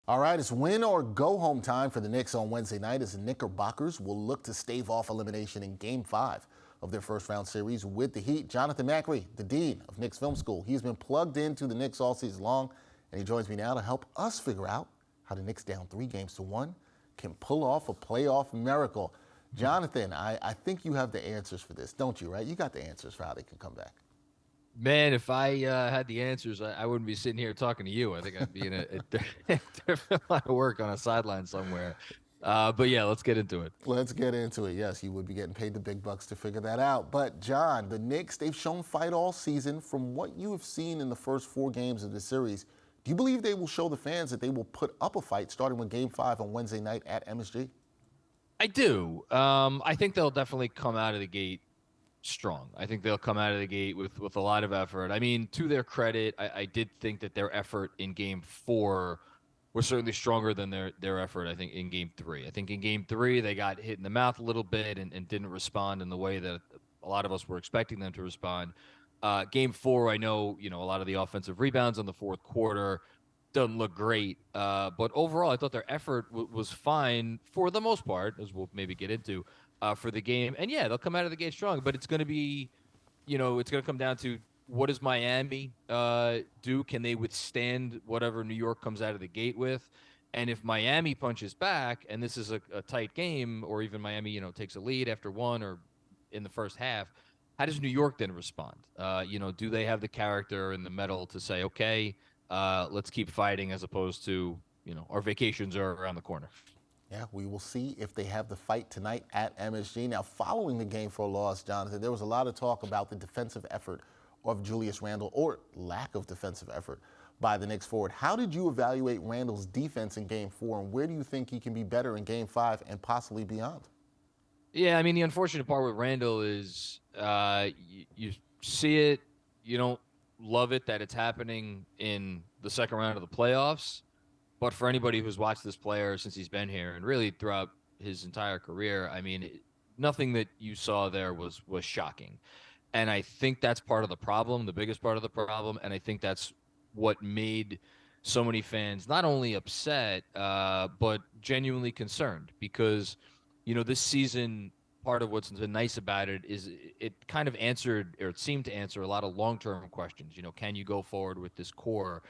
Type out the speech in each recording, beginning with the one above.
All right, it's win or go home time for the Knicks on Wednesday night as the Knickerbockers will look to stave off elimination in Game 5 of their first round series with the Heat. Jonathan Macri, the dean of Knicks Film School, he's been plugged into the Knicks all season long, and he joins me now to help us figure out how the Knicks down 3-1 can pull off a playoff miracle. Jonathan, I think you have the answers for this, don't you, right? You got the answers for how they can come back. Man, if I had the answers, I wouldn't be sitting here talking to you. I think I'd be in a different line of work on a sideline somewhere. But yeah, let's get into it. Let's get into it. Yes, you would be getting paid the big bucks to figure that out. But John, the Knicks, they've shown fight all season. From what you have seen in the first 4 games of the series, do you believe they will show the fans that they will put up a fight starting with Game 5 on Wednesday night at MSG? I do. I think they'll definitely come out of the gate strong. I think they'll come out of the gate with a lot of effort. I mean, to their credit, I did think that their effort in Game 4 was certainly stronger than their effort, I think, in Game 3. I think in Game 3, they got hit in the mouth a little bit and didn't respond in the way that a lot of us were expecting them to respond. Game 4, I know, a lot of the offensive rebounds in the fourth quarter doesn't look great. But overall, I thought their effort was fine for the most part, as we'll maybe get into, for the game. And yeah, they'll come out of the gate strong, but it's going to be, it's going to come down to what does Miami do? Can they withstand whatever New York comes out of the gate with? And if Miami punches back, and this is a tight game, or even Miami, takes a lead after 1 or in the first half, how does New York then respond? Do they have the character and the mettle to say, okay, let's keep fighting, as opposed to, our vacations are around the corner? Yeah, we will see if they have the fight tonight at MSG. Now, following the game for a loss, Jonathan, there was a lot of talk about the defensive effort of Julius Randle, or lack of defensive effort by the Knicks forward. How did you evaluate Randle's defense in Game 4, and where do you think he can be better in Game 5 and possibly beyond? Yeah, I mean, the unfortunate part with Randle is you see it, you don't love it that it's happening in the second round of the playoffs. But for anybody who's watched this player since he's been here and really throughout his entire career, I mean, nothing that you saw there was shocking. And I think that's part of the problem, the biggest part of the problem. And I think that's what made so many fans not only upset, but genuinely concerned, because, this season, part of what's been nice about it is it kind of answered, or it seemed to answer, a lot of long-term questions. Can you go forward with this core?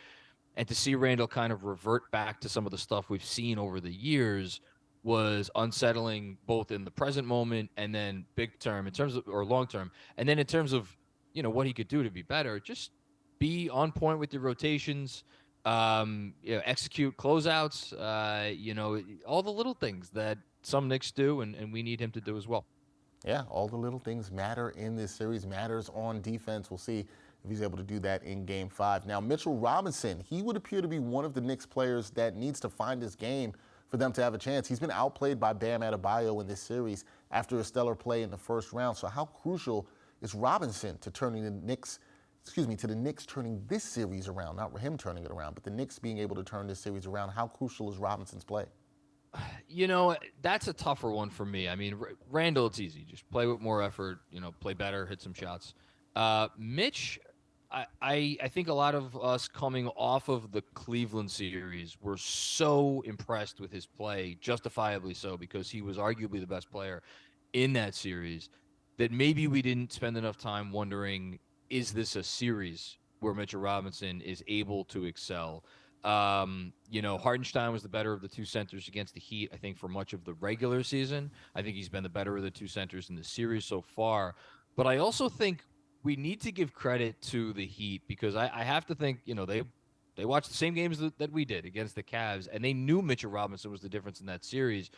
And to see Randle kind of revert back to some of the stuff we've seen over the years was unsettling, both in the present moment and then big term in terms of, or long term. And then in terms of, what he could do to be better, just be on point with your rotations, execute closeouts, all the little things that some Knicks do, and we need him to do as well. Yeah, all the little things matter in this series, matters on defense. We'll see if he's able to do that in Game 5. Now, Mitchell Robinson, he would appear to be one of the Knicks players that needs to find his game for them to have a chance. He's been outplayed by Bam Adebayo in this series after a stellar play in the first round. So how crucial is Robinson to turning the Knicks, to the Knicks turning this series around? Not him turning it around, but the Knicks being able to turn this series around. How crucial is Robinson's play? That's a tougher one for me. I mean, Randle, it's easy. Just play with more effort, play better, hit some shots. Mitch, I think a lot of us coming off of the Cleveland series were so impressed with his play, justifiably so, because he was arguably the best player in that series, that maybe we didn't spend enough time wondering, is this a series where Mitchell Robinson is able to excel? Hartenstein was the better of the two centers against the Heat, I think, for much of the regular season. I think he's been the better of the two centers in the series so far. But I also think we need to give credit to the Heat, because I have to think, they watched the same games that we did against the Cavs, and they knew Mitchell Robinson was the difference in that series.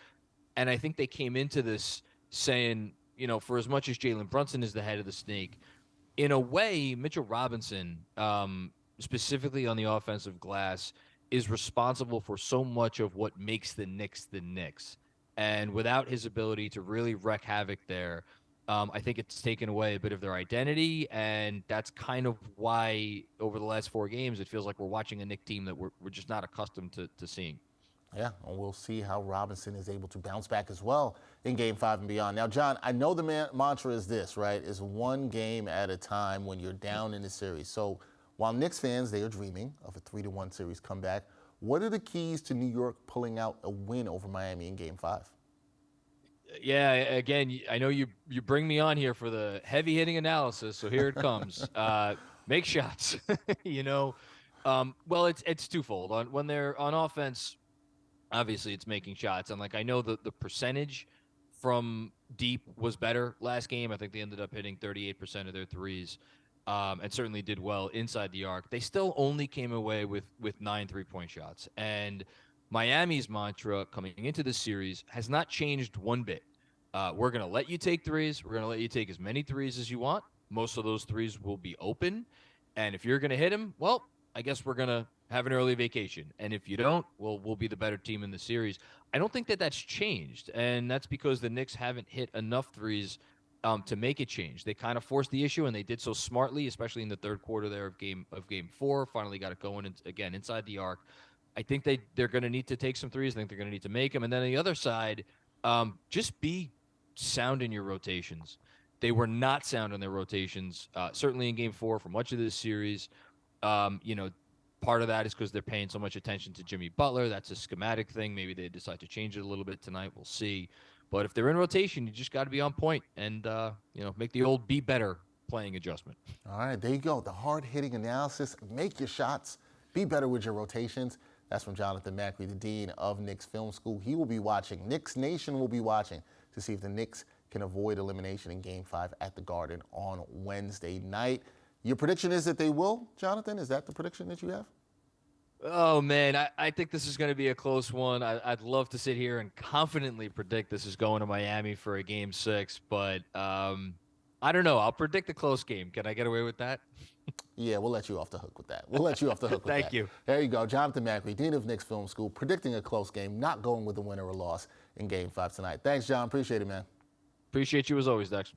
And I think they came into this saying, for as much as Jalen Brunson is the head of the snake, in a way, Mitchell Robinson, specifically on the offensive glass, is responsible for so much of what makes the Knicks the Knicks. And without his ability to really wreak havoc there, I think it's taken away a bit of their identity, and that's kind of why over the last 4 games it feels like we're watching a Knicks team that we're just not accustomed to seeing. Yeah, and we'll see how Robinson is able to bounce back as well in Game 5 and beyond. Now, John, I know the mantra is this, right? Is one game at a time when you're down in the series. So while Knicks fans, they are dreaming of a 3-1 series comeback, What are the keys to New York pulling out a win over Miami in Game 5? Yeah, again, I know you bring me on here for the heavy hitting analysis, so here it comes. Make shots. you know, well, it's twofold. When they're on offense, obviously it's making shots, and like I know the percentage from deep was better last game. I think they ended up hitting 38% of their threes, and certainly did well inside the arc. They still only came away with 9 3-point shots, and Miami's mantra coming into the series has not changed one bit. We're going to let you take threes. We're going to let you take as many threes as you want. Most of those threes will be open. And if you're going to hit them, well, I guess we're going to have an early vacation. And if you don't, we'll be the better team in the series. I don't think that that's changed. And that's because the Knicks haven't hit enough threes to make it change. They kind of forced the issue, and they did so smartly, especially in the third quarter there of game 4. Finally got it going again inside the arc. I think they're going to need to take some threes. I think they're going to need to make them. And then on the other side, just be sound in your rotations. They were not sound in their rotations, certainly in Game 4 for much of this series. Part of that is because they're paying so much attention to Jimmy Butler. That's a schematic thing. Maybe they decide to change it a little bit tonight. We'll see. But if they're in rotation, you just got to be on point and make the old be better playing adjustment. All right, there you go. The hard-hitting analysis. Make your shots. Be better with your rotations. That's from Jonathan Macri, the dean of Knicks Film School. He will be watching. Knicks Nation will be watching to see if the Knicks can avoid elimination in Game 5 at the Garden on Wednesday night. Your prediction is that they will, Jonathan? Is that the prediction that you have? Oh, man, I think this is going to be a close one. I'd love to sit here and confidently predict this is going to Miami for a Game 6, but I don't know. I'll predict a close game. Can I get away with that? Yeah, we'll let you off the hook with that. Thank you. There you go. Jonathan Macri, dean of Knicks Film School, predicting a close game, not going with a win or a loss in Game 5 tonight. Thanks, John. Appreciate it, man. Appreciate you as always, Dex.